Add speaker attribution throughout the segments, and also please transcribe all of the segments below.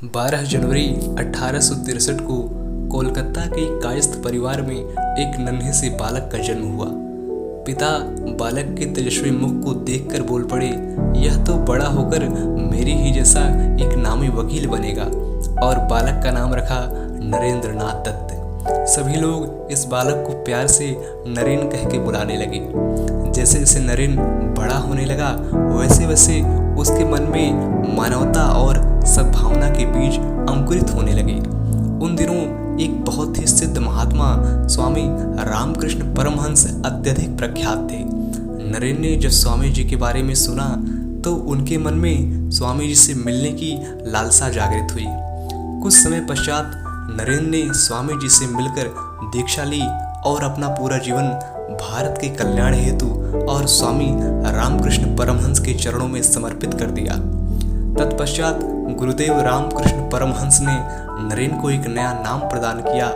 Speaker 1: 12 जनवरी 1863 को कोलकाता के एक कायस्थ परिवार में एक नन्हे से बालक का जन्म हुआ। पिता बालक के तेजस्वी मुख को देखकर बोल पड़े, यह तो बड़ा होकर मेरी ही जैसा एक नामी वकील बनेगा, और बालक का नाम रखा नरेंद्र नाथ दत्त। सभी लोग इस बालक को प्यार से नरेन कह के बुलाने लगे। जैसे जैसे नरेन बड़ा होने लगा वैसे वैसे उसके मन में मानवता और सद्भावना के बीज अंकुरित होने लगे। उन दिनों एक बहुत ही सिद्ध महात्मा स्वामी रामकृष्ण परमहंस अत्यधिक प्रख्यात थे। नरेन ने जब स्वामी जी के बारे में सुना तो उनके मन में स्वामी जी से मिलने की लालसा जागृत हुई। कुछ समय पश्चात नरेन ने स्वामी जी से मिलकर दीक्षा ली और अपना पूरा जीवन भारत के कल्याण हेतु और स्वामी रामकृष्ण परमहंस के चरणों में समर्पित कर दिया। तत्पश्चात गुरुदेव रामकृष्ण परमहंस ने नरेन को एक नया नाम प्रदान किया,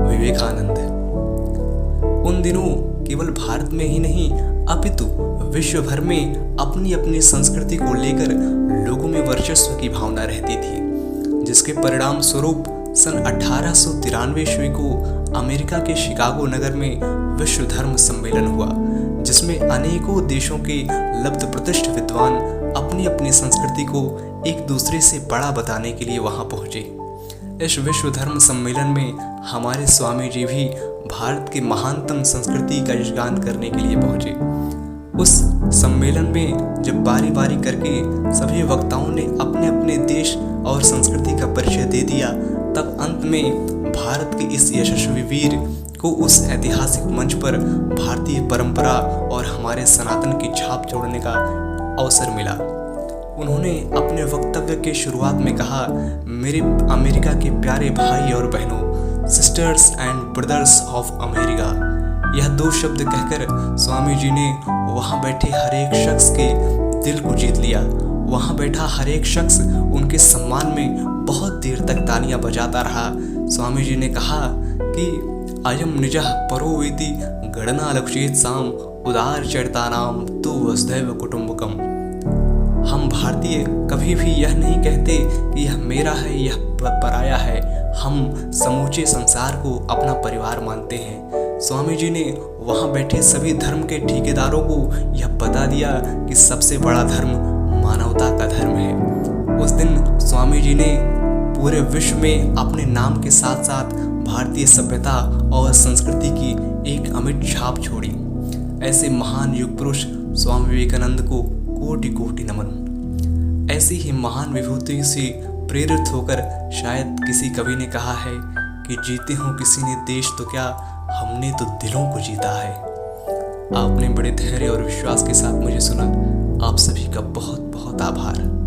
Speaker 1: विवेकानंद। उन दिनों केवल भारत में ही नहीं अपितु विश्व भर में अपनी अपनी संस्कृति को लेकर लोगों में वर्चस्व की भावना रहती थी, जिसके परिणाम स्वरूप सन 1893 ईस्वी को अमेरिका के शिकागो नगर में विश्व धर्म सम्मेलन हुआ, जिसमें अनेकों देशों के लब्ध प्रतिष्ठ विद्वान अपनी अपनी संस्कृति को एक दूसरे से बड़ा बताने के लिए वहां पहुंचे। इस विश्व धर्म सम्मेलन में हमारे स्वामी जी भी भारत के महानतम संस्कृति का यशगान करने के लिए पहुंचे। उस सम्मेलन में जब बारी बारी करके सभी वक्ताओं ने अपने अपने देश और संस्कृति का परिचय दे दिया, तब अंत में भारत के इस यशस्वी वीर को उस ऐतिहासिक मंच पर भारतीय परंपरा और हमारे सनातन की छाप छोड़ने का अवसर मिला। उन्होंने अपने वक्तव्य के शुरुआत में कहा, मेरे अमेरिका के प्यारे भाई और बहनों, sisters and brothers of America. यह दो शब्द कहकर स्वामी जी ने वहां बैठे हर एक शख्स के दिल को जीत लिया। वहां बैठा हर एक शख्स उनके सम्मान में बहुत देर तक तालियां बजाता रहा। स्वामी जी ने कहा कि अयम निजः परो वेति गणना लक्षित साम उदार चरितानाम तु वसुधैव कुटुंबकम। हम भारतीय कभी भी यह नहीं कहते कि यह मेरा है, यह पराया है। हम समूचे संसार को अपना परिवार मानते हैं। स्वामी जी ने वहां बैठे सभी धर्म के ठेकेदारों को यह बता दिया कि सबसे बड़ा धर्म मानवता का धर्म है। उस दिन स्वामी जी ने पूरे विश्व में अपने नाम के साथ साथ भारतीय सभ्यता और संस्कृति की एक अमिट छाप छोड़ी। ऐसे महान युग पुरुष स्वामी विवेकानंद को कोटि कोटि नमन। ऐसी ही महान विभूति से प्रेरित होकर शायद किसी कवि ने कहा है कि जीते हो किसी ने देश तो क्या, हमने तो दिलों को जीता है। आपने बड़े धैर्य और विश्वास के साथ मुझे सुना। आप सभी का बहुत बहुत आभार।